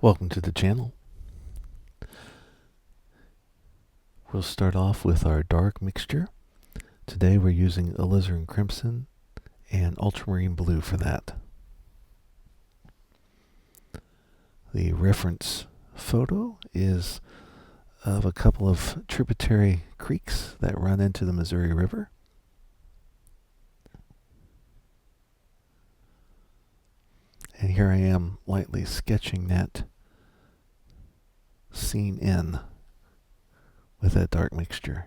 Welcome to the channel. We'll start off with our dark mixture. Today we're using Alizarin Crimson and Ultramarine Blue for that. The reference photo is of a couple of tributary creeks that run into the Missouri River. And here I am lightly sketching that scene in with that dark mixture.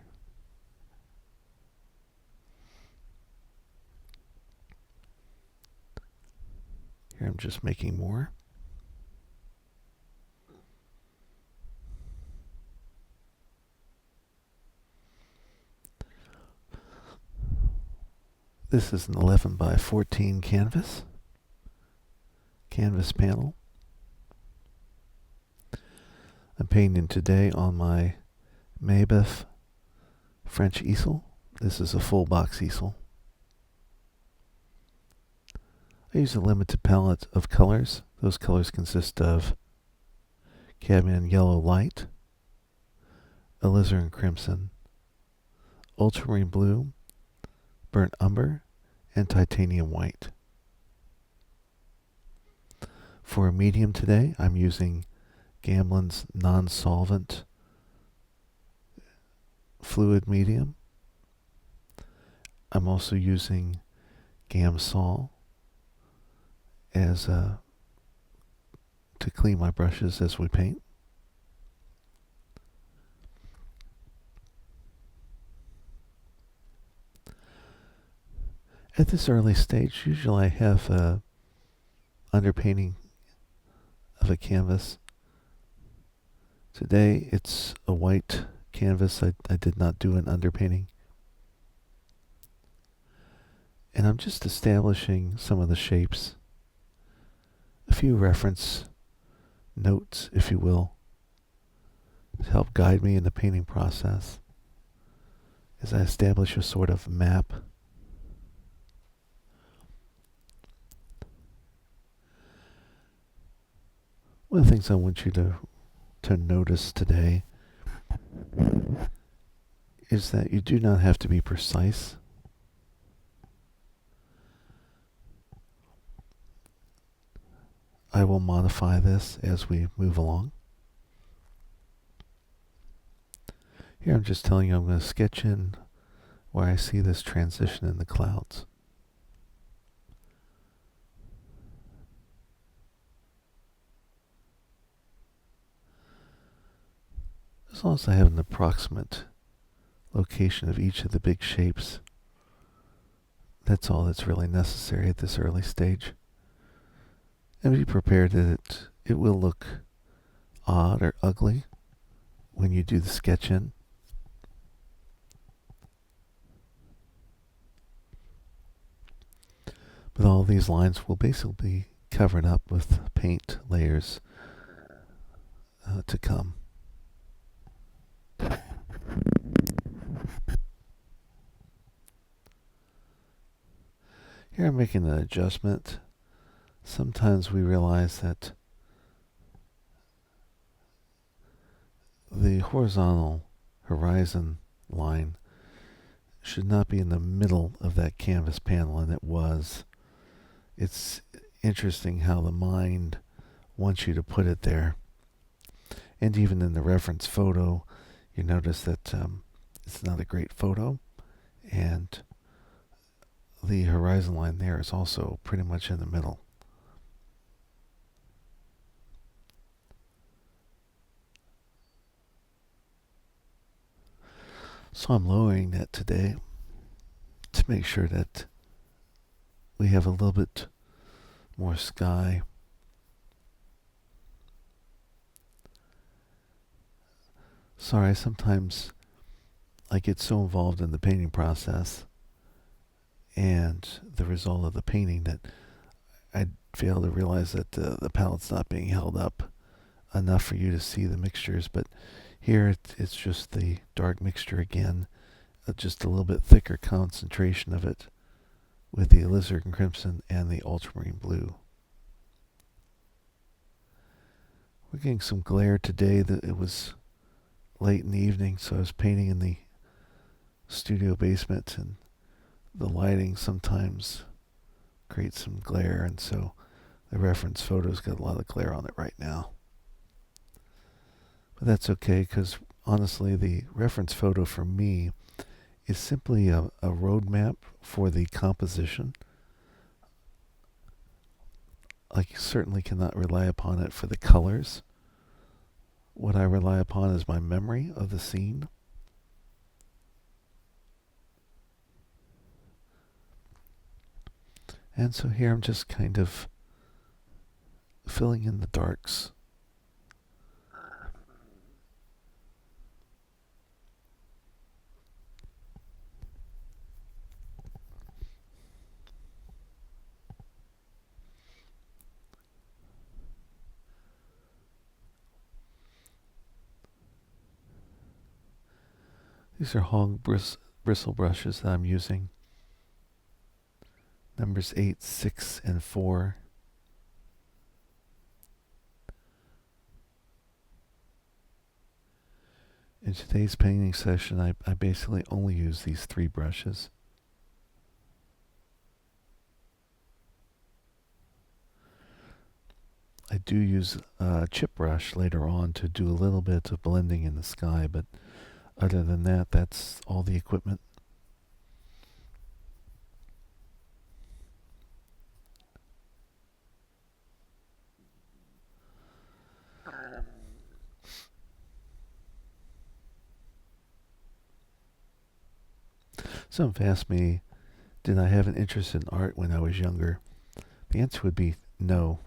Here I'm just making more. This is an 11 by 14 canvas panel. I'm painting today on my Mabeuf French easel. This is a full box easel. I use a limited palette of colors. Those colors consist of Cadmium Yellow Light, Alizarin Crimson, Ultramarine Blue, Burnt Umber, and Titanium White. For a medium today, I'm using Gamblin's non-solvent fluid medium. I'm also using Gamsol as to clean my brushes as we paint. At this early stage, usually I have underpainting of a canvas. Today it's a white canvas. I did not do an underpainting. And I'm just establishing some of the shapes. A few reference notes, if you will, to help guide me in the painting process as I establish a sort of map. One of the things I want you to notice today is that you do not have to be precise. I will modify this as we move along. Here I'm just telling you I'm going to sketch in where I see this transition in the clouds. As long as I have an approximate location of each of the big shapes, that's all that's really necessary at this early stage. And be prepared that it will look odd or ugly when you do the sketch in. But all these lines will basically be covered up with paint layers to come. Here I'm making an adjustment. Sometimes we realize that the horizontal horizon line should not be in the middle of that canvas panel, and it was. It's interesting how the mind wants you to put it there. And even in the reference photo, you notice that it's not a great photo, and the horizon line there is also pretty much in the middle. So I'm lowering that today to make sure that we have a little bit more sky. Sorry, sometimes I get so involved in the painting process and the result of the painting that I fail to realize that the palette's not being held up enough for you to see the mixtures. But here it's just the dark mixture again, just a little bit thicker concentration of it with the Alizarin Crimson and the Ultramarine Blue. We're getting some glare today. That it was late in the evening, so I was painting in the studio basement, and the lighting sometimes creates some glare, and so the reference photo's got a lot of glare on it right now. But that's okay, because honestly, the reference photo for me is simply a roadmap for the composition. I certainly cannot rely upon it for the colors. What I rely upon is my memory of the scene. And so here I'm just kind of filling in the darks. These are hog bristle brushes that I'm using. Numbers 8, 6, and 4. In today's painting session, I basically only use these 3 brushes. I do use a chip brush later on to do a little bit of blending in the sky, but other than that, that's all the equipment. Some have asked me, did I have an interest in art when I was younger? The answer would be no.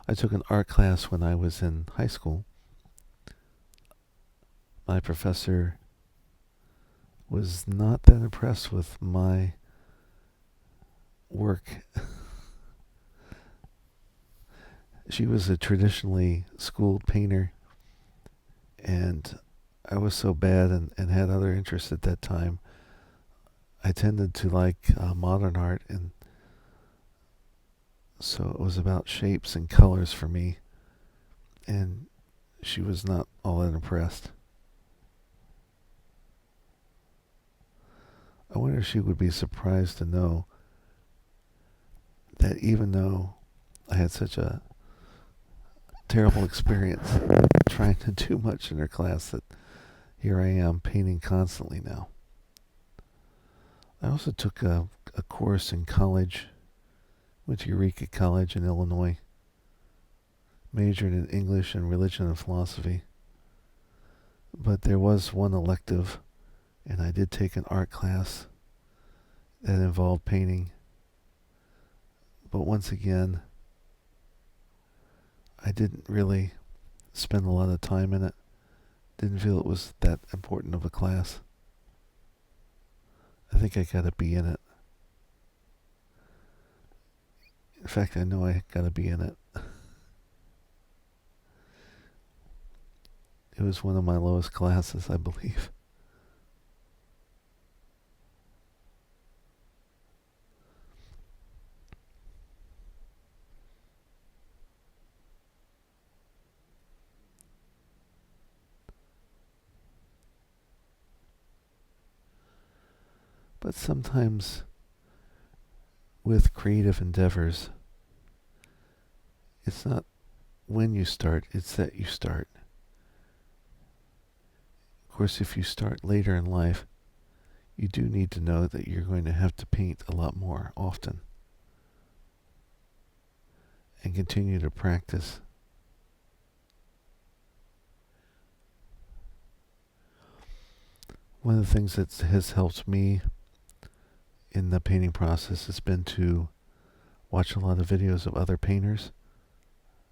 I took an art class when I was in high school. My professor was not that impressed with my work. She was a traditionally schooled painter, and I was so bad and had other interests at that time. I tended to like modern art, and so it was about shapes and colors for me, and she was not all that impressed. I wonder if she would be surprised to know that even though I had such a terrible experience trying to do much in her class, that here I am painting constantly now. I also took a course in college, went to Eureka College in Illinois, majored in English and religion and philosophy. But there was one elective, and I did take an art class that involved painting. But once again, I didn't really spend a lot of time in it. Didn't feel it was that important of a class. I think I got a B in it. In fact, I know I got a B in it. It was one of my lowest classes, I believe. But sometimes with creative endeavors, it's not when you start, it's that you start. Of course, if you start later in life, you do need to know that you're going to have to paint a lot more often and continue to practice. One of the things that has helped me in the painting process has been to watch a lot of videos of other painters.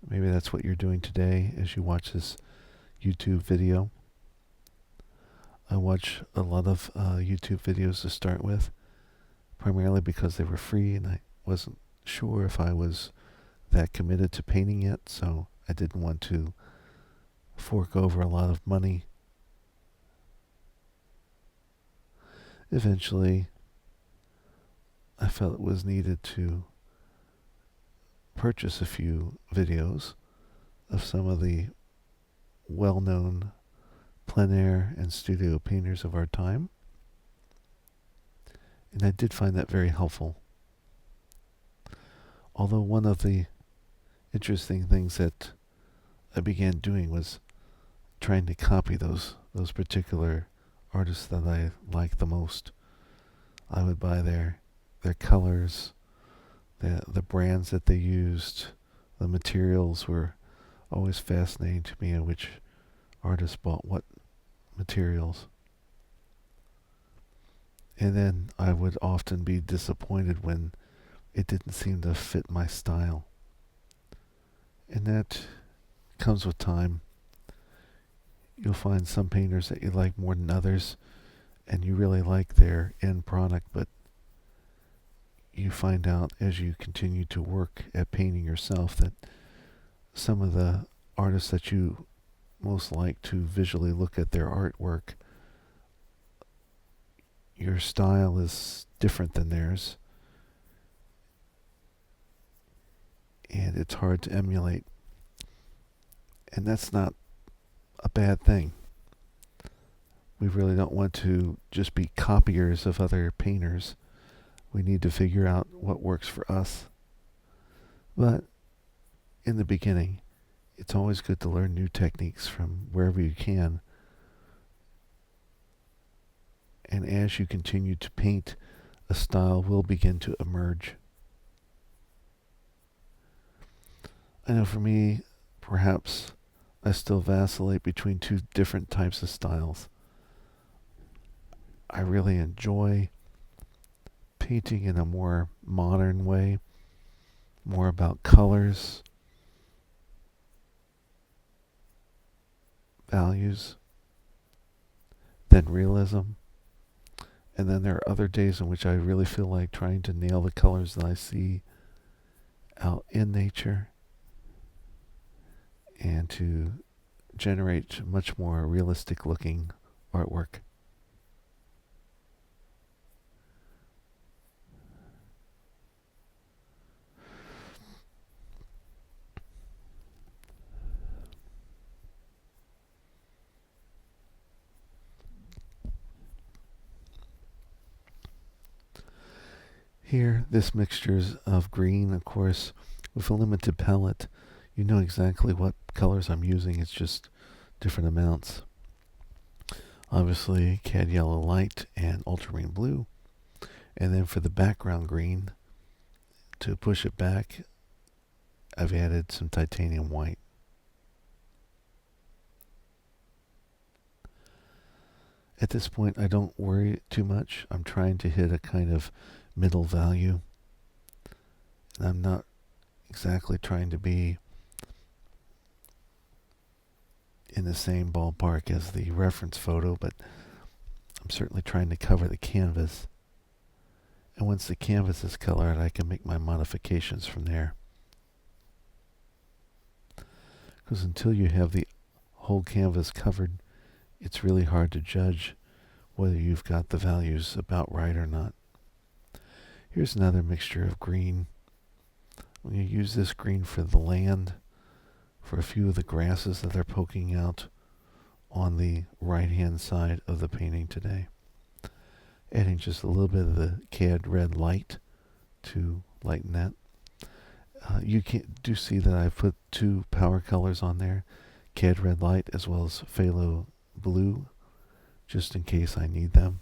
Maybe that's what you're doing today as you watch this YouTube video. I watch a lot of YouTube videos to start with, primarily because they were free and I wasn't sure if I was that committed to painting yet, so I didn't want to fork over a lot of money. Eventually, I felt it was needed to purchase a few videos of some of the well-known plein air and studio painters of our time. And I did find that very helpful. Although one of the interesting things that I began doing was trying to copy those particular artists that I like the most. I would buy their colors, the brands that they used, the materials were always fascinating to me, and which artist bought what materials. And then I would often be disappointed when it didn't seem to fit my style. And that comes with time. You'll find some painters that you like more than others, and you really like their end product, but you find out as you continue to work at painting yourself that some of the artists that you most like to visually look at their artwork, your style is different than theirs, and it's hard to emulate. And that's not a bad thing. We really don't want to just be copiers of other painters. We need to figure out what works for us. But in the beginning, it's always good to learn new techniques from wherever you can. And as you continue to paint, a style will begin to emerge. I know for me, perhaps I still vacillate between two different types of styles. I really enjoy painting in a more modern way, more about colors, values, than realism. And then there are other days in which I really feel like trying to nail the colors that I see out in nature and to generate much more realistic looking artwork. Here, this mixture of green, of course, with a limited palette. You know exactly what colors I'm using, it's just different amounts. Obviously, Cad Yellow Light and Ultramarine Blue. And then for the background green, to push it back, I've added some Titanium White. At this point, I don't worry too much. I'm trying to hit a kind of middle value. And I'm not exactly trying to be in the same ballpark as the reference photo, but I'm certainly trying to cover the canvas. And once the canvas is colored, I can make my modifications from there. Because until you have the whole canvas covered, it's really hard to judge whether you've got the values about right or not. Here's another mixture of green. I'm going to use this green for the land, for a few of the grasses that are poking out on the right-hand side of the painting today. Adding just a little bit of the Cad Red Light to lighten that. You do see that I put two power colors on there, Cad Red Light as well as Phthalo Blue, just in case I need them.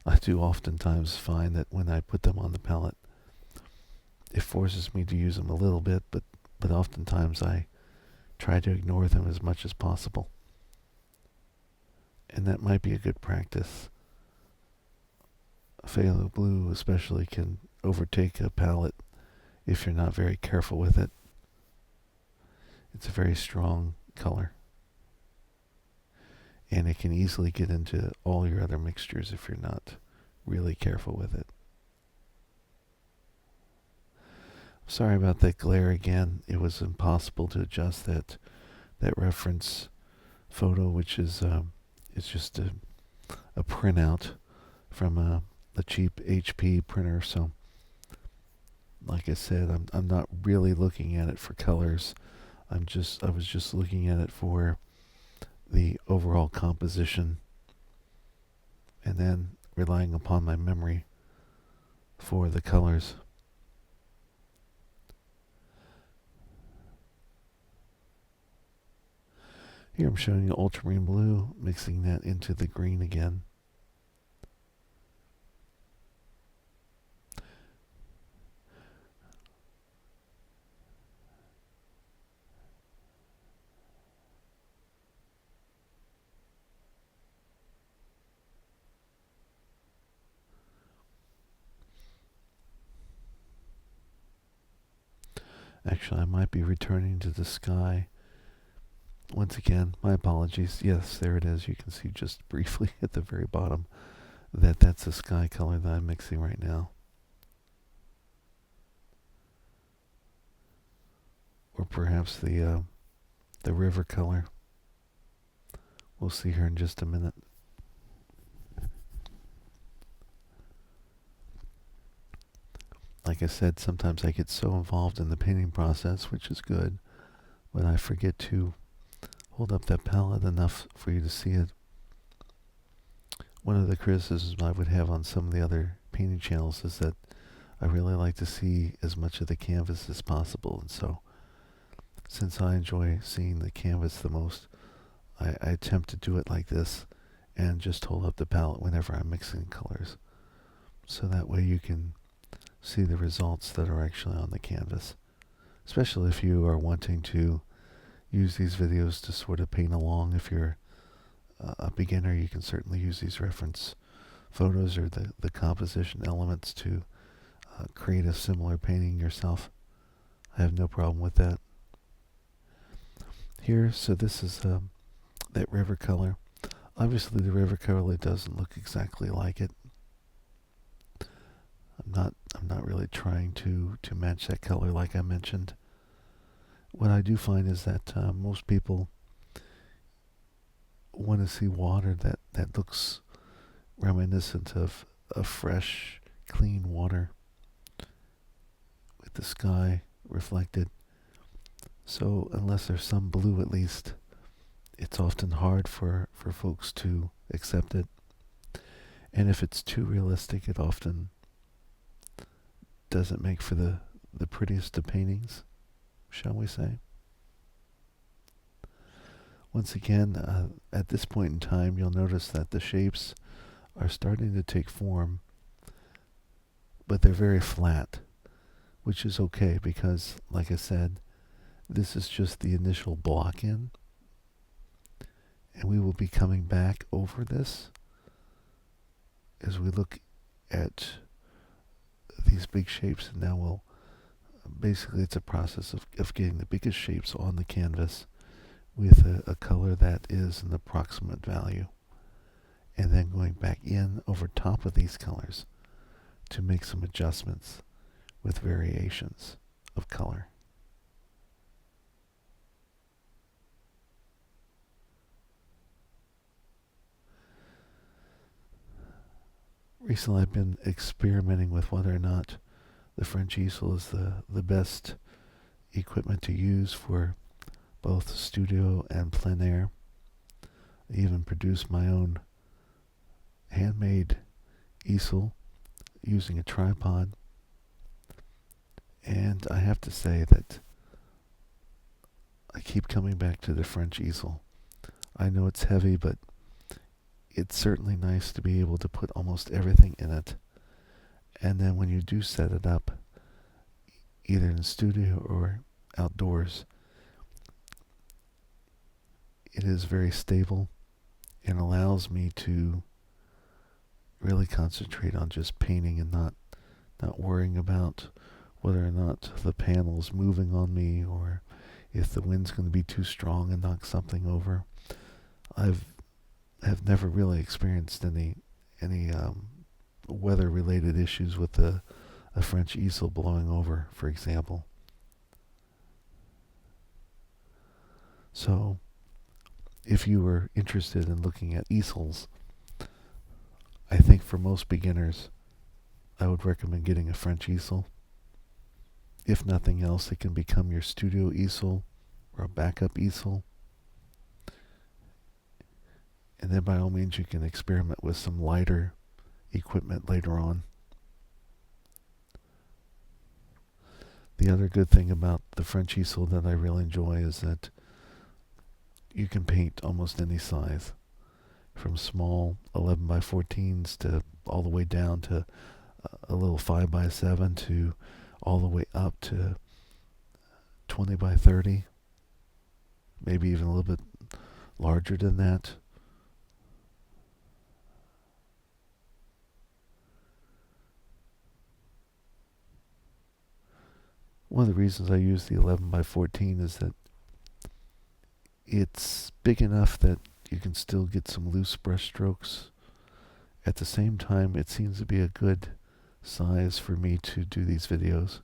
I do oftentimes find that when I put them on the palette, it forces me to use them a little bit, but oftentimes I try to ignore them as much as possible. And that might be a good practice. Phthalo Blue especially can overtake a palette if you're not very careful with it. It's a very strong color. And it can easily get into all your other mixtures if you're not really careful with it. Sorry about that glare again. It was impossible to adjust that reference photo, which is it's just a printout from a a cheap HP printer, so like I said, I'm not really looking at it for colors. I was just looking at it for the overall composition, and then relying upon my memory for the colors. Here I'm showing you ultramarine blue, mixing that into the green again. Actually, I might be returning to the sky. Once again, my apologies. Yes, there it is. You can see just briefly at the very bottom that that's a sky color that I'm mixing right now. Or perhaps the river color. We'll see here in just a minute. Like I said, sometimes I get so involved in the painting process, which is good, but I forget to hold up that palette enough for you to see it. One of the criticisms I would have on some of the other painting channels is that I really like to see as much of the canvas as possible, and so since I enjoy seeing the canvas the most, I attempt to do it like this and just hold up the palette whenever I'm mixing colors, so that way you can see the results that are actually on the canvas, especially if you are wanting to use these videos to sort of paint along. If you're a beginner, you can certainly use these reference photos or the composition elements to create a similar painting yourself. I have no problem with that. Here, so this is that river color. Obviously the river color doesn't look exactly like it. I'm not really trying to match that color like I mentioned. What I do find is that most people want to see water that looks reminiscent of a fresh, clean water with the sky reflected. So unless there's some blue at least, it's often hard for folks to accept it. And if it's too realistic, it often doesn't make for the prettiest of paintings, shall we say. Once again, at this point in time, you'll notice that the shapes are starting to take form, but they're very flat, which is okay because, like I said, this is just the initial block-in, and we will be coming back over this as we look at these big shapes, and now we'll basically, it's a process of getting the biggest shapes on the canvas with a color that is an approximate value, and then going back in over top of these colors to make some adjustments with variations of color. Recently I've been experimenting with whether or not the French easel is the best equipment to use for both studio and plein air. I even produced my own handmade easel using a tripod, and I have to say that I keep coming back to the French easel. I know it's heavy, but it's certainly nice to be able to put almost everything in it. And then when you do set it up, either in the studio or outdoors, it is very stable and allows me to really concentrate on just painting and not worrying about whether or not the panel's moving on me or if the wind's going to be too strong and knock something over. Have never really experienced any weather-related issues with a French easel blowing over, for example. So, if you were interested in looking at easels, I think for most beginners, I would recommend getting a French easel. If nothing else, it can become your studio easel or a backup easel. And then by all means, you can experiment with some lighter equipment later on. The other good thing about the French easel that I really enjoy is that you can paint almost any size, from small 11 by 14s to all the way down to a little 5 by 7 to all the way up to 20 by 30, maybe even a little bit larger than that. One of the reasons I use the 11 by 14 is that it's big enough that you can still get some loose brush strokes. At the same time, it seems to be a good size for me to do these videos.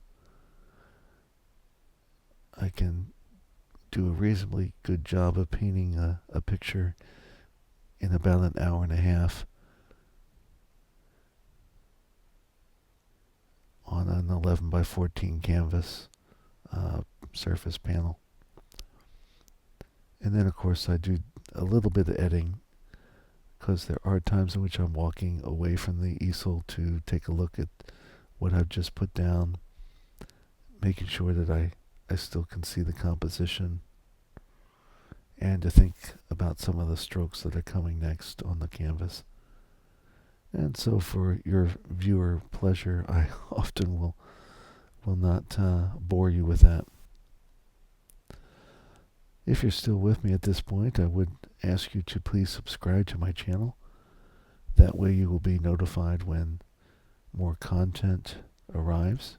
I can do a reasonably good job of painting a picture in about an hour and a half on an 11 by 14 canvas surface panel. And then, of course, I do a little bit of editing, because there are times in which I'm walking away from the easel to take a look at what I've just put down, making sure that I still can see the composition, and to think about some of the strokes that are coming next on the canvas. And so for your viewer pleasure, I often will not bore you with that. If you're still with me at this point, I would ask you to please subscribe to my channel. That way you will be notified when more content arrives.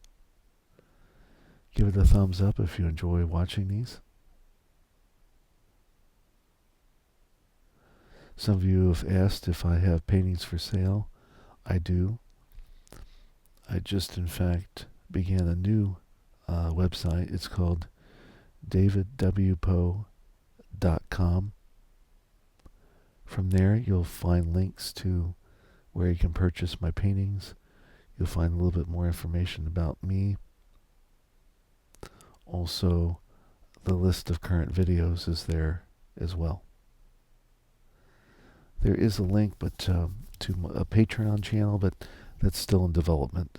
Give it a thumbs up if you enjoy watching these. Some of you have asked if I have paintings for sale. I do. I just, in fact, began a new website. It's called davidwpoe.com. From there, you'll find links to where you can purchase my paintings. You'll find a little bit more information about me. Also, the list of current videos is there as well. There is a link to a Patreon channel, but that's still in development.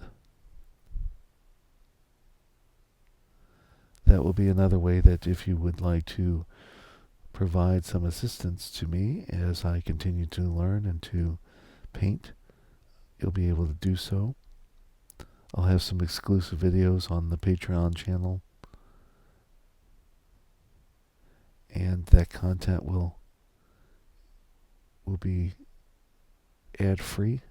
That will be another way that if you would like to provide some assistance to me as I continue to learn and to paint, you'll be able to do so. I'll have some exclusive videos on the Patreon channel, and that content will be ad-free.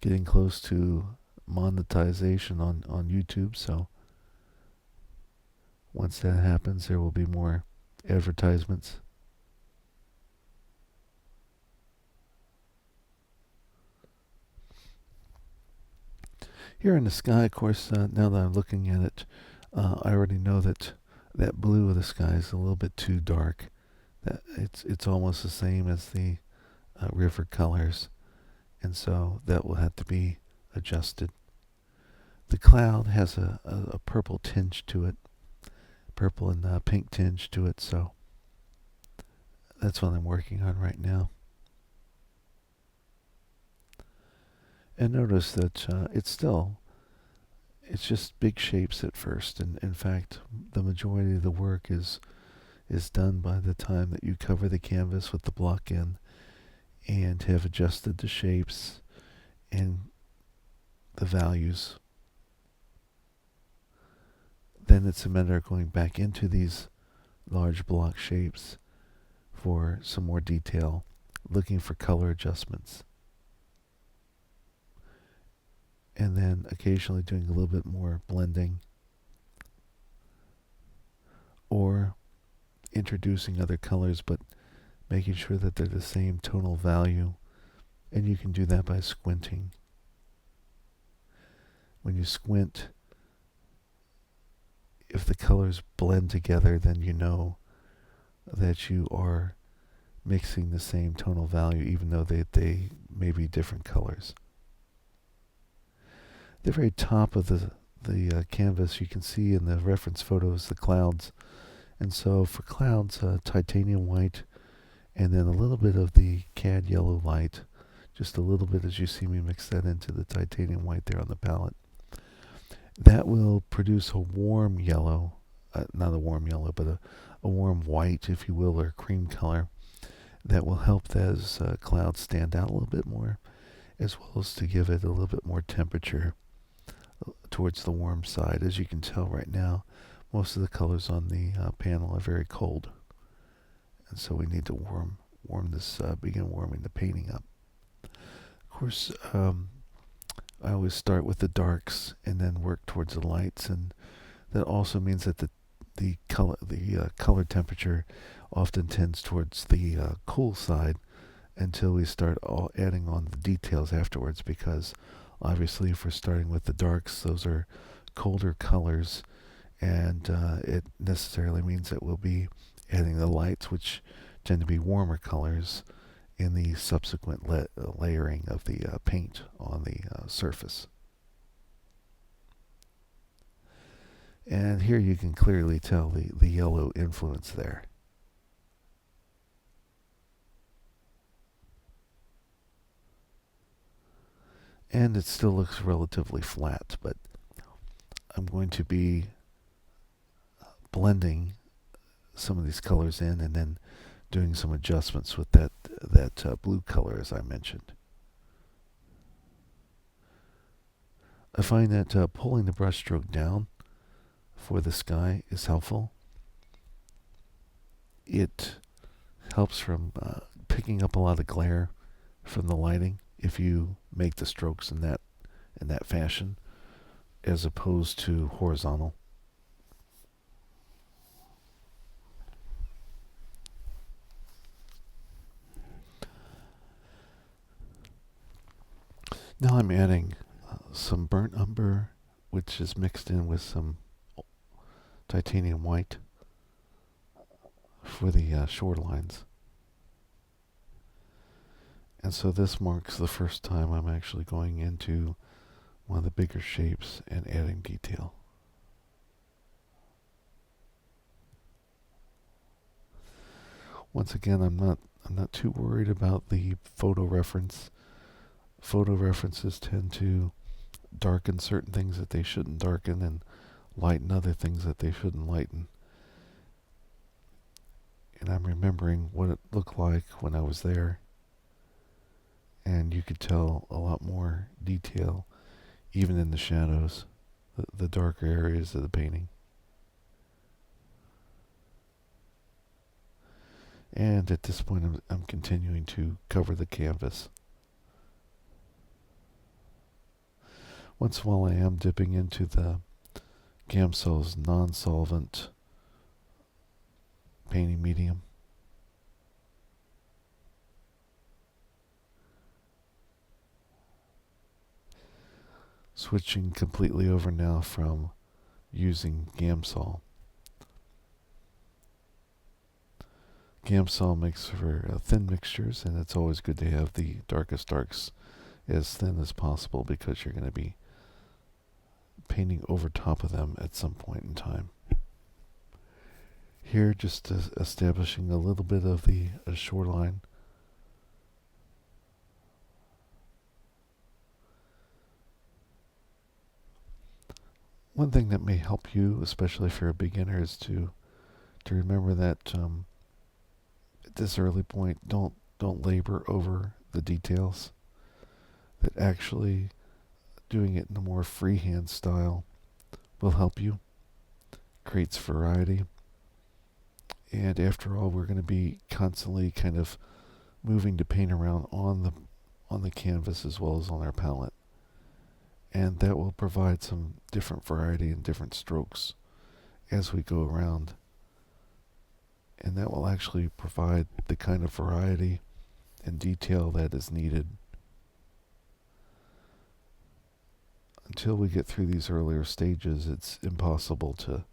Getting close to monetization on YouTube, so once that happens, there will be more advertisements. Here in the sky, of course, now that I'm looking at it, I already know that that blue of the sky is a little bit too dark. That it's almost the same as the river colors, and so that will have to be adjusted. The cloud has a purple tinge to it, purple and pink tinge to it, so that's what I'm working on right now. And notice that it's just big shapes at first, and in fact the majority of the work is done by the time that you cover the canvas with the block in and have adjusted the shapes and the values. Then it's a matter of going back into these large block shapes for some more detail, looking for color adjustments, and then occasionally doing a little bit more blending or introducing other colors, but making sure that they're the same tonal value. And you can do that by squinting. When you squint, if the colors blend together, then you know that you are mixing the same tonal value, even though they maybe different colors. The very top of the canvas, you can see in the reference photos the clouds. And so for clouds, titanium white, and then a little bit of the cad yellow light, just a little bit as you see me mix that into the titanium white there on the palette. That will produce a warm yellow, not a warm yellow, but a warm white, if you will, or cream color that will help those clouds stand out a little bit more, as well as to give it a little bit more temperature towards the warm side. As you can tell right now, most of the colors on the panel are very cold, and so we need to begin warming the painting up. Of course, I always start with the darks and then work towards the lights, and that also means that the color temperature often tends towards the cool side until we start adding on the details afterwards, because obviously if we're starting with the darks, those are colder colors, and it necessarily means that we'll be adding the lights, which tend to be warmer colors, in the subsequent layering of the paint on the surface. And here you can clearly tell the yellow influence there. And it still looks relatively flat, but I'm going to be blending some of these colors in and then doing some adjustments with that blue color, as I mentioned. I find that pulling the brush stroke down for the sky is helpful. It helps from picking up a lot of glare from the lighting if you make the strokes in that fashion, as opposed to horizontal. Now I'm adding some burnt umber, which is mixed in with some titanium white for the shorelines. And so this marks the first time I'm actually going into one of the bigger shapes and adding detail. Once again, I'm not too worried about the photo reference. Photo references tend to darken certain things that they shouldn't darken and lighten other things that they shouldn't lighten. And I'm remembering what it looked like when I was there, and you could tell a lot more detail even in the shadows, the darker areas of the painting. And at this point I'm continuing to cover the canvas. Once in a while I am dipping into the Gamsol's non-solvent painting medium. Switching completely over now from using Gamsol. Gamsol makes for thin mixtures, and it's always good to have the darkest darks as thin as possible, because you're going to be painting over top of them at some point in time. Here, just establishing a little bit of the shoreline. One thing that may help you, especially if you're a beginner, is to remember that at this early point, don't labor over the details. That actually doing it in a more freehand style will help you. Creates variety. And after all, we're going to be constantly kind of moving to paint around on the canvas as well as on our palette. And that will provide some different variety and different strokes as we go around. And that will actually provide the kind of variety and detail that is needed. Until we get through these earlier stages, it's impossible to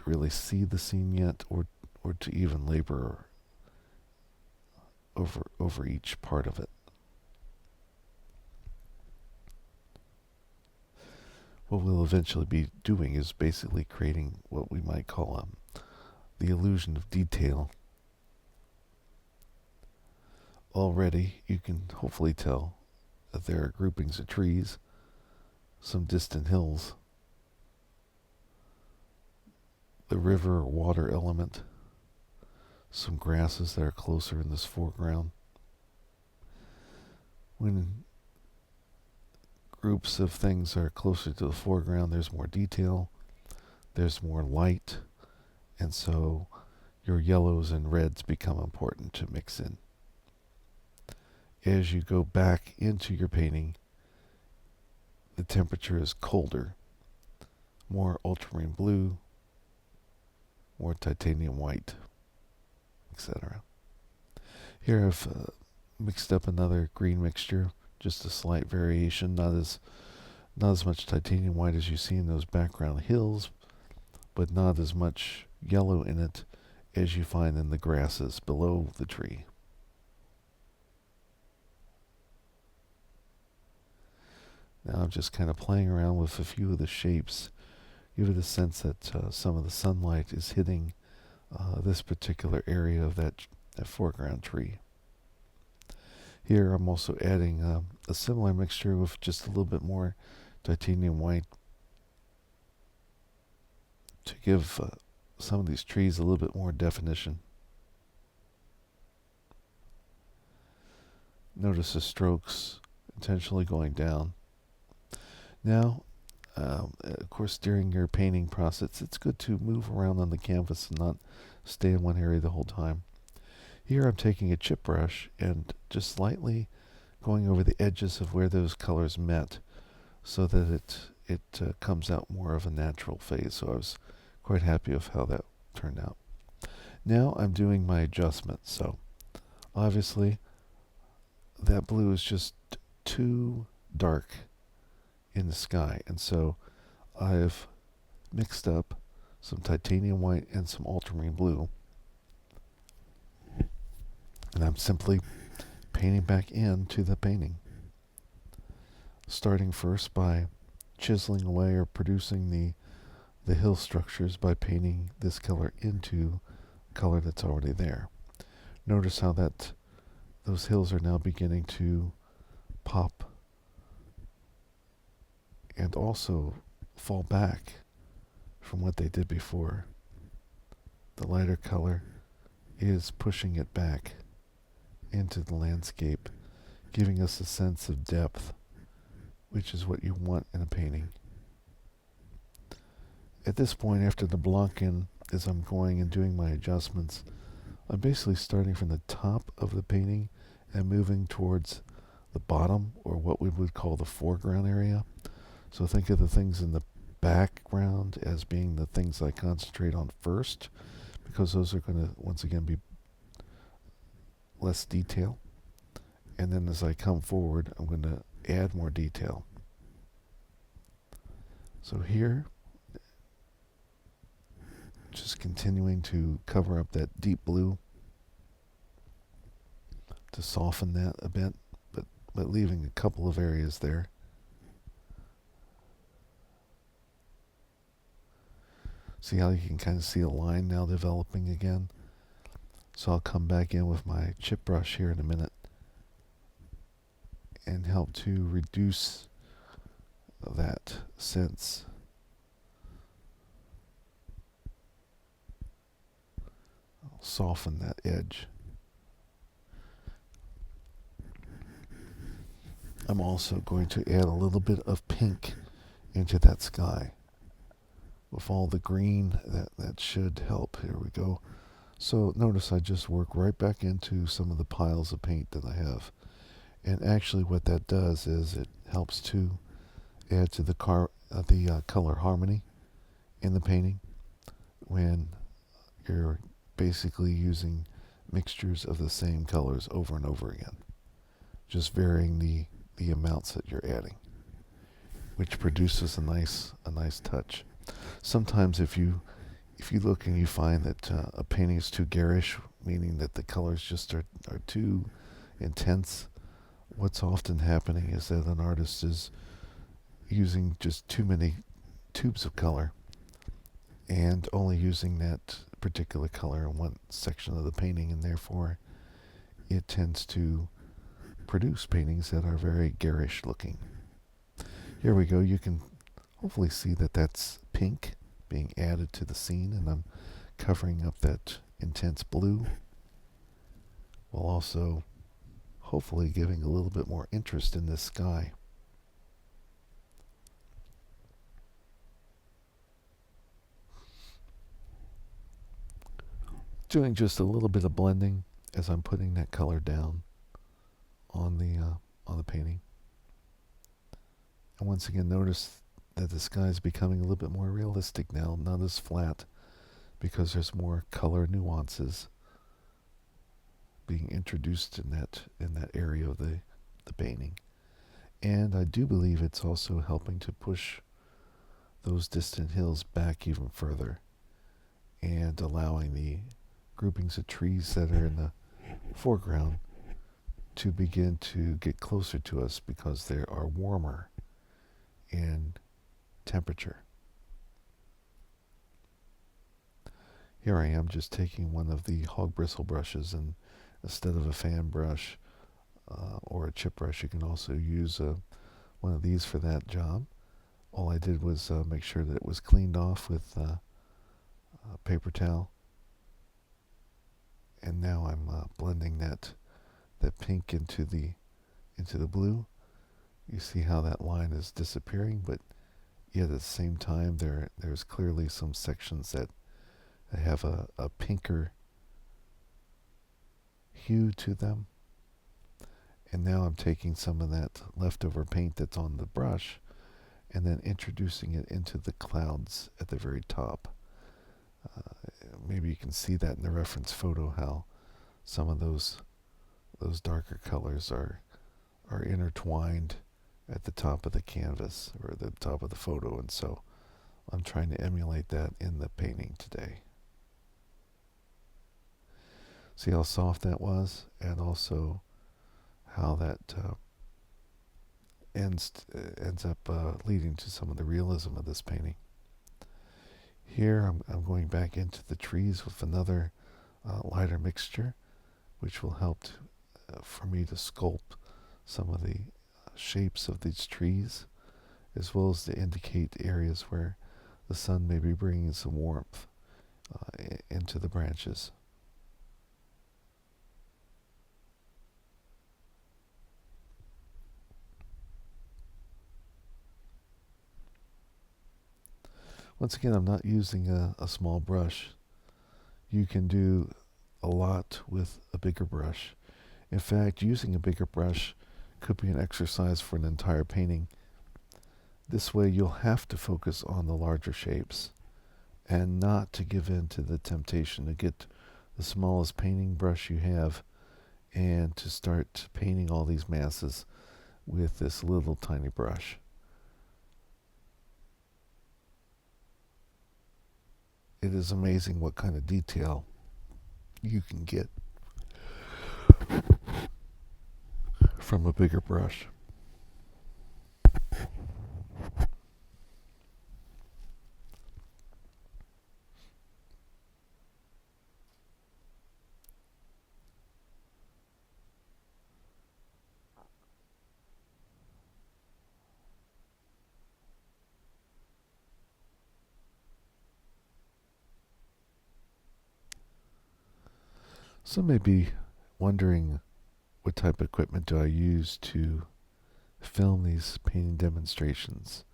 really see the scene yet, or to even labor over each part of it. What we'll eventually be doing is basically creating what we might call the illusion of detail. Already, you can hopefully tell that there are groupings of trees, some distant hills, the river or water element, some grasses that are closer in this foreground. When groups of things are closer to the foreground, there's more detail, there's more light, and so your yellows and reds become important to mix in. As you go back into your painting, the temperature is colder, more ultramarine blue, more titanium white, etc. Here I've mixed up another green mixture, just a slight variation, not as much titanium white as you see in those background hills, but not as much yellow in it as you find in the grasses below the tree. Now I'm just kind of playing around with a few of the shapes. Give it a sense that some of the sunlight is hitting this particular area of that foreground tree. Here I'm also adding a similar mixture with just a little bit more titanium white to give some of these trees a little bit more definition. Notice the strokes intentionally going down. Now, of course, during your painting process, it's good to move around on the canvas and not stay in one area the whole time. Here I'm taking a chip brush and just slightly going over the edges of where those colors met so that it comes out more of a natural phase. So I was quite happy with how that turned out. Now I'm doing my adjustments. So obviously that blue is just too dark in the sky, and so I've mixed up some titanium white and some ultramarine blue, and I'm simply painting back into the painting, starting first by chiseling away or producing the hill structures by painting this color into color that's already there. Notice how those hills are now beginning to pop and also fall back from what they did before. The lighter color is pushing it back into the landscape, giving us a sense of depth, which is what you want in a painting. At this point, after the block in, as I'm going and doing my adjustments, I'm basically starting from the top of the painting and moving towards the bottom, or what we would call the foreground area. So think of the things in the background as being the things I concentrate on first, because those are going to, once again, be less detail. And then as I come forward, I'm going to add more detail. So here, just continuing to cover up that deep blue to soften that a bit, but leaving a couple of areas there. See how you can kind of see a line now developing again? So I'll come back in with my chip brush here in a minute and help to reduce that sense. I'll soften that edge. I'm also going to add a little bit of pink into that sky. With all the green, that should help. Here we go. So notice I just work right back into some of the piles of paint that I have. And actually what that does is it helps to add to the color harmony in the painting when you're basically using mixtures of the same colors over and over again. Just varying the amounts that you're adding, which produces a nice touch. Sometimes if you if you look and you find that a painting is too garish, meaning that the colors just are too intense, what's often happening is that an artist is using just too many tubes of color and only using that particular color in one section of the painting, and therefore it tends to produce paintings that are very garish looking. Here we go. You can hopefully see that that's pink being added to the scene, and I'm covering up that intense blue while also hopefully giving a little bit more interest in this sky. Doing just a little bit of blending as I'm putting that color down on the painting. And once again, notice that the sky is becoming a little bit more realistic now, not as flat, because there's more color nuances being introduced in that area of the painting. And I do believe it's also helping to push those distant hills back even further and allowing the groupings of trees that are in the foreground to begin to get closer to us because they are warmer in temperature. Here I am just taking one of the hog bristle brushes, and instead of a fan brush or a chip brush, you can also use one of these for that job. All I did was make sure that it was cleaned off with a paper towel, and now I'm blending that pink into the blue. You see how that line is disappearing, but yet at the same time there's clearly some sections that have a pinker hue to them. And now I'm taking some of that leftover paint that's on the brush and then introducing it into the clouds at the very top. Maybe you can see that in the reference photo, how some of those darker colors are intertwined at the top of the canvas or the top of the photo, and so I'm trying to emulate that in the painting today. See how soft that was, and also how that ends up leading to some of the realism of this painting. Here I'm going back into the trees with another lighter mixture, which will help for me to sculpt some of the shapes of these trees, as well as to indicate areas where the sun may be bringing some warmth into the branches. Once again, I'm not using a small brush. You can do a lot with a bigger brush. In fact, using a bigger brush could be an exercise for an entire painting. This way you'll have to focus on the larger shapes and not to give in to the temptation to get the smallest painting brush you have and to start painting all these masses with this little tiny brush. It is amazing what kind of detail you can get from a bigger brush. Some may be wondering, what type of equipment do I use to film these painting demonstrations?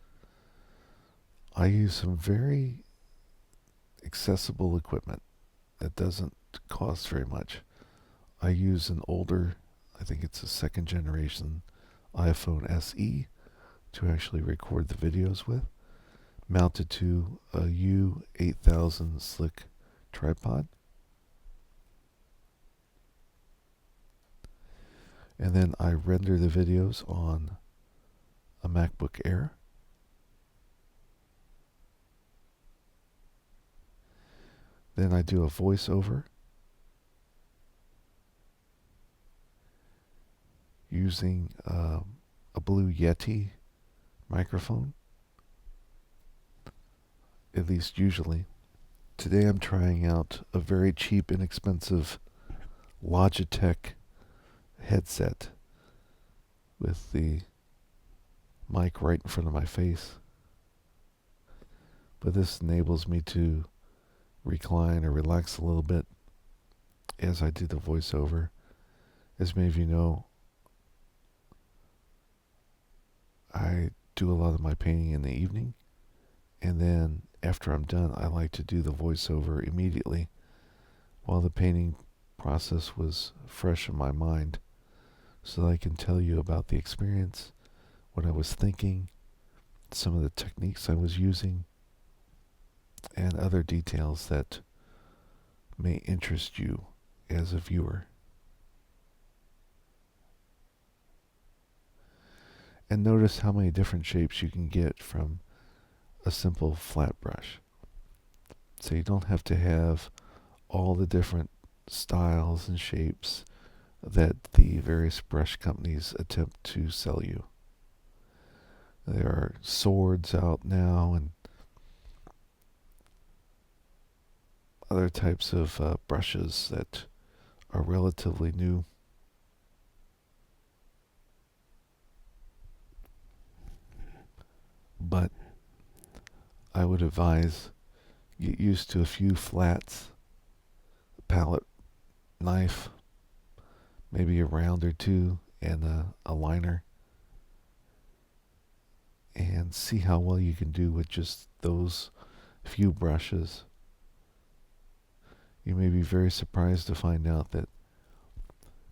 I use some very accessible equipment that doesn't cost very much. I use an older, I think it's a second generation iPhone SE to actually record the videos with, mounted to a U8000 slick tripod. And then I render the videos on a MacBook Air. Then I do a voiceover using a Blue Yeti microphone, at least usually. Today I'm trying out a very cheap, inexpensive Logitech headset with the mic right in front of my face. But this enables me to recline or relax a little bit as I do the voiceover. As many of you know, I do a lot of my painting in the evening, and then after I'm done, I like to do the voiceover immediately while the painting process was fresh in my mind, so that I can tell you about the experience, what I was thinking, some of the techniques I was using, and other details that may interest you as a viewer. And notice how many different shapes you can get from a simple flat brush. So you don't have to have all the different styles and shapes that the various brush companies attempt to sell you. There are swords out now and other types of brushes that are relatively new. But I would advise get used to a few flats, a palette knife, maybe a round or two, and a liner, and see how well you can do with just those few brushes. You may be very surprised to find out that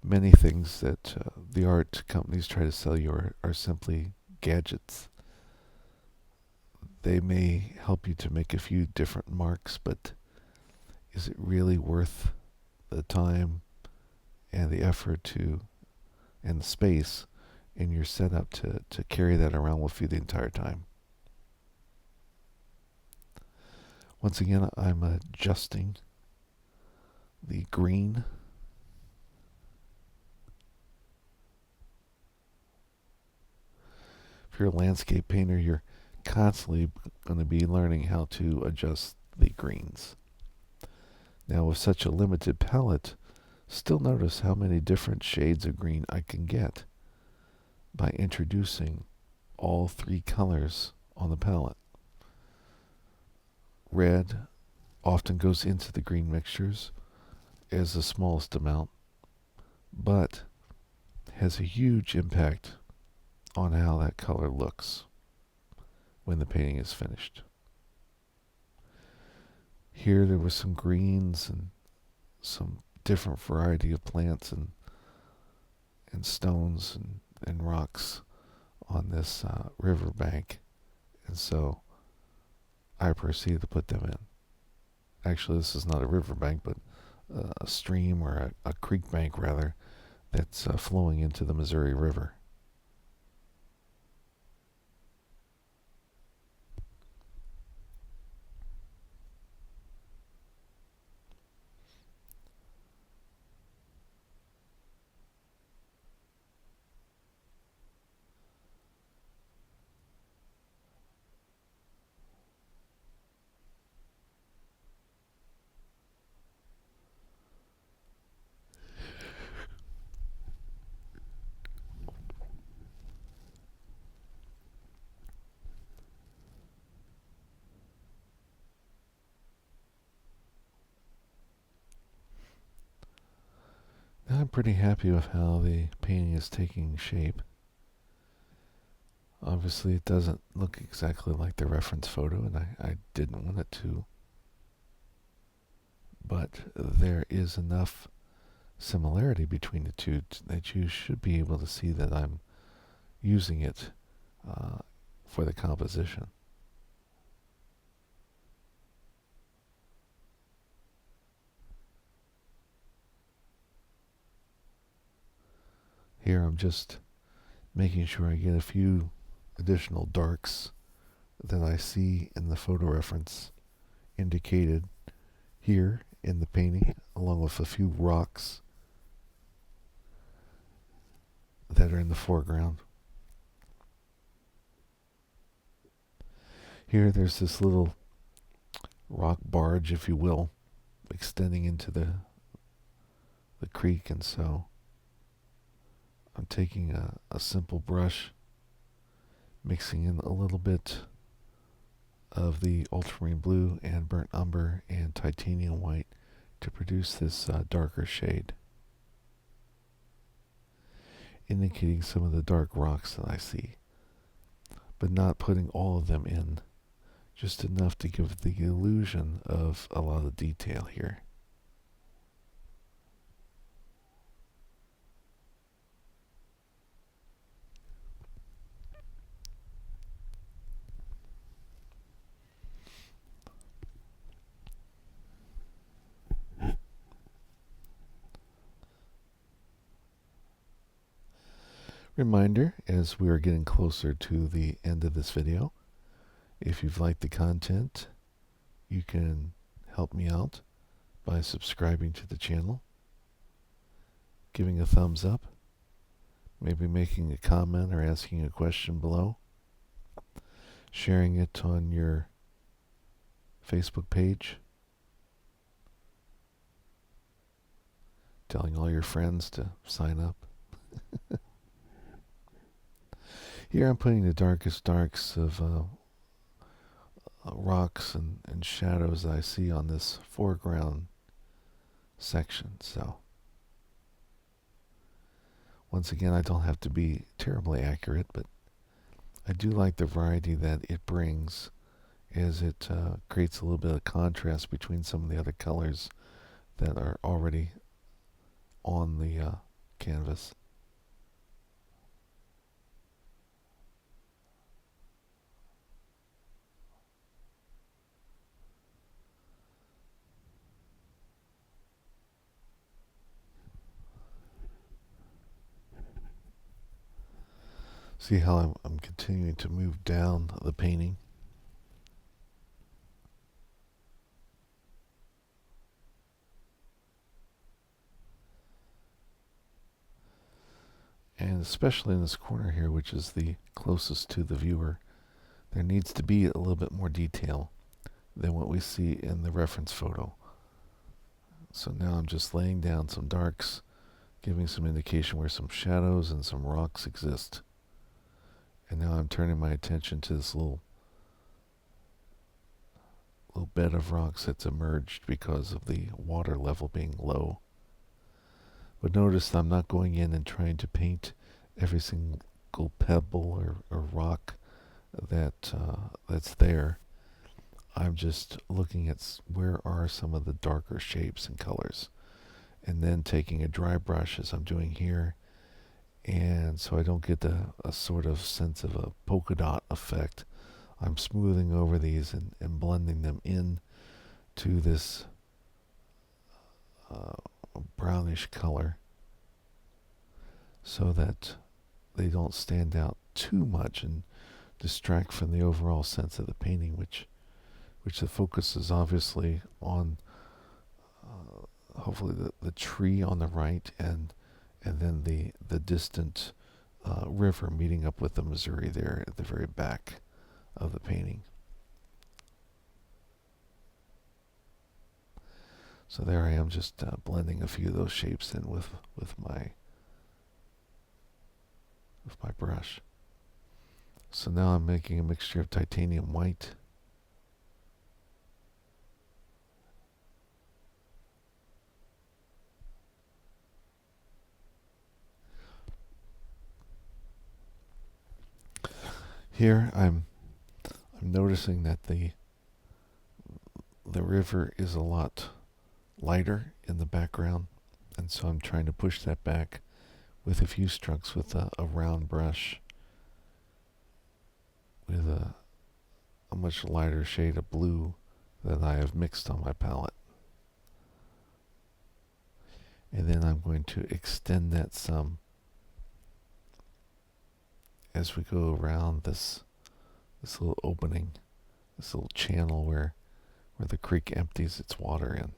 many things that the art companies try to sell you are simply gadgets. They may help you to make a few different marks, but is it really worth the time and the effort and the space in your setup to carry that around with you the entire time? Once again, I'm adjusting the green. If you're a landscape painter, you're constantly going to be learning how to adjust the greens. Now, with such a limited palette, still notice how many different shades of green I can get by introducing all three colors on the palette. Red often goes into the green mixtures as the smallest amount, but has a huge impact on how that color looks when the painting is finished. Here there were some greens and some different variety of plants and stones and rocks on this river bank, and so I proceeded to put them in. Actually, this is not a river bank, but a stream or a creek bank rather, that's flowing into the Missouri River. Now I'm pretty happy with how the painting is taking shape. Obviously it doesn't look exactly like the reference photo, and I didn't want it to. But there is enough similarity between the two that you should be able to see that I'm using it for the composition. Here I'm just making sure I get a few additional darks that I see in the photo reference indicated here in the painting, along with a few rocks that are in the foreground. Here there's this little rock barge, if you will, extending into the creek, and so I'm taking a simple brush, mixing in a little bit of the ultramarine blue and burnt umber and titanium white to produce this darker shade, indicating some of the dark rocks that I see, but not putting all of them in, just enough to give the illusion of a lot of detail here. Reminder, as we are getting closer to the end of this video, if you've liked the content, you can help me out by subscribing to the channel, giving a thumbs up, maybe making a comment or asking a question below, sharing it on your Facebook page, telling all your friends to sign up. Here I'm putting the darkest darks of rocks and shadows I see on this foreground section. So once again, I don't have to be terribly accurate, but I do like the variety that it brings, as it creates a little bit of contrast between some of the other colors that are already on the canvas. See how I'm continuing to move down the painting. And especially in this corner here, which is the closest to the viewer, there needs to be a little bit more detail than what we see in the reference photo. So now I'm just laying down some darks, giving some indication where some shadows and some rocks exist. And now I'm turning my attention to this little bed of rocks that's emerged because of the water level being low. But notice I'm not going in and trying to paint every single pebble or rock that's there. I'm just looking at where are some of the darker shapes and colors, and then taking a dry brush, as I'm doing here, and so I don't get a sort of sense of a polka dot effect, I'm smoothing over these and blending them in to this brownish color, so that they don't stand out too much and distract from the overall sense of the painting, which the focus is obviously on hopefully the tree on the right, and then the distant river meeting up with the Missouri there at the very back of the painting. So there I am, just blending a few of those shapes in with my brush. So now I'm making a mixture of titanium white, here I'm noticing that the river is a lot lighter in the background, and so I'm trying to push that back with a few strokes with a round brush with a much lighter shade of blue that I have mixed on my palette. And then I'm going to extend that some as we go around this little opening, this little channel where where the creek empties its water in.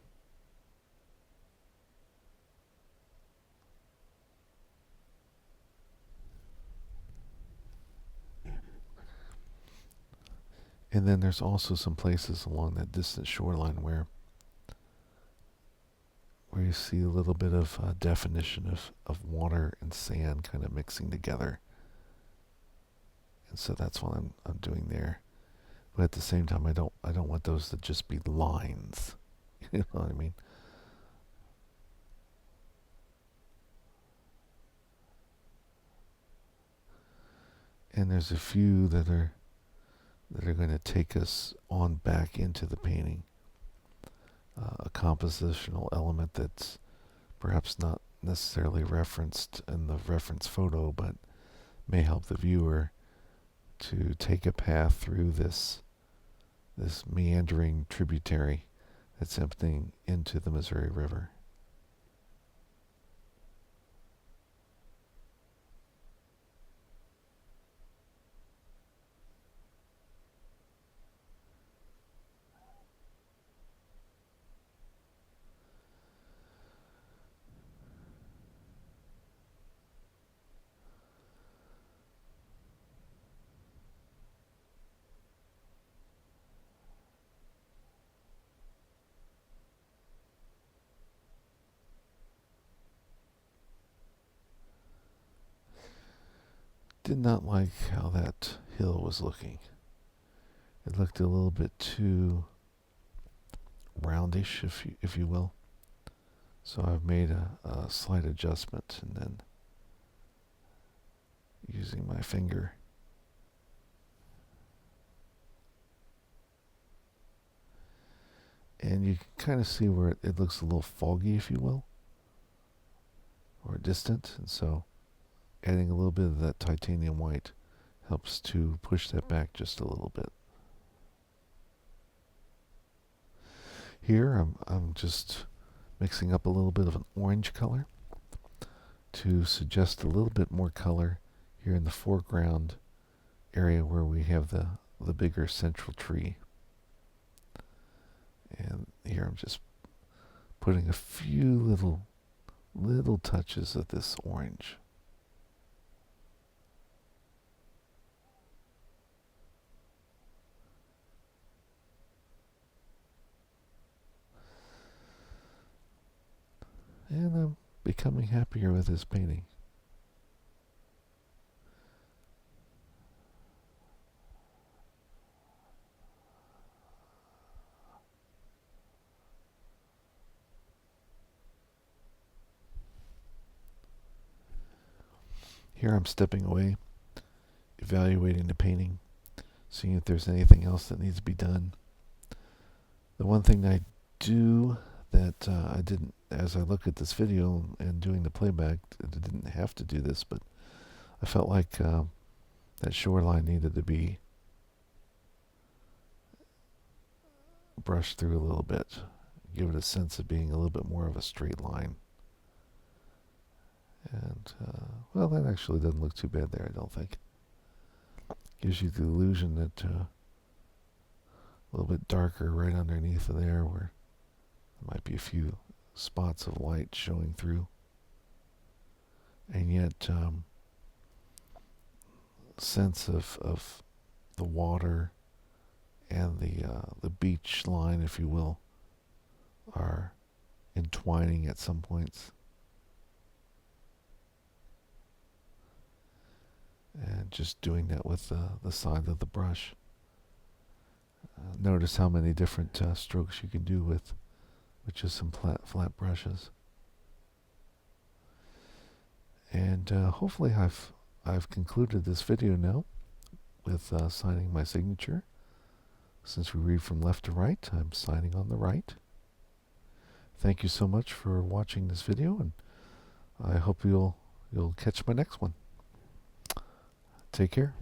And then there's also some places along that distant shoreline where you see a little bit of definition of water and sand kind of mixing together. And so that's what I'm doing there. But at the same time, I don't want those to just be lines. You know what I mean? And there's a few that are going to take us on back into the painting. A compositional element that's perhaps not necessarily referenced in the reference photo, but may help the viewer to take a path through this meandering tributary that's emptying into the Missouri River. Did not like how that hill was looking. It looked a little bit too roundish, if you will. So I've made a slight adjustment, and then using my finger, and you can kind of see where it looks a little foggy, if you will, or distant, and so adding a little bit of that titanium white helps to push that back just a little bit. Here I'm just mixing up a little bit of an orange color to suggest a little bit more color here in the foreground area where we have the bigger central tree. And here I'm just putting a few little touches of this orange. And I'm becoming happier with this painting. Here I'm stepping away, evaluating the painting, seeing if there's anything else that needs to be done. The one thing I do that I didn't, as I look at this video and doing the playback, I didn't have to do this, but I felt like that shoreline needed to be brushed through a little bit, give it a sense of being a little bit more of a straight line. And, well, that actually doesn't look too bad there, I don't think. Gives you the illusion that a little bit darker right underneath of there where there might be a few spots of light showing through. And yet, sense of the water and the beach line, if you will, are entwining at some points. And just doing that with the side of the brush. Notice how many different strokes you can do with just some flat brushes. And hopefully I've concluded this video now with signing my signature. Since we read from left to right, I'm signing on the right. Thank you so much for watching this video, and I hope you'll catch my next one. Take care.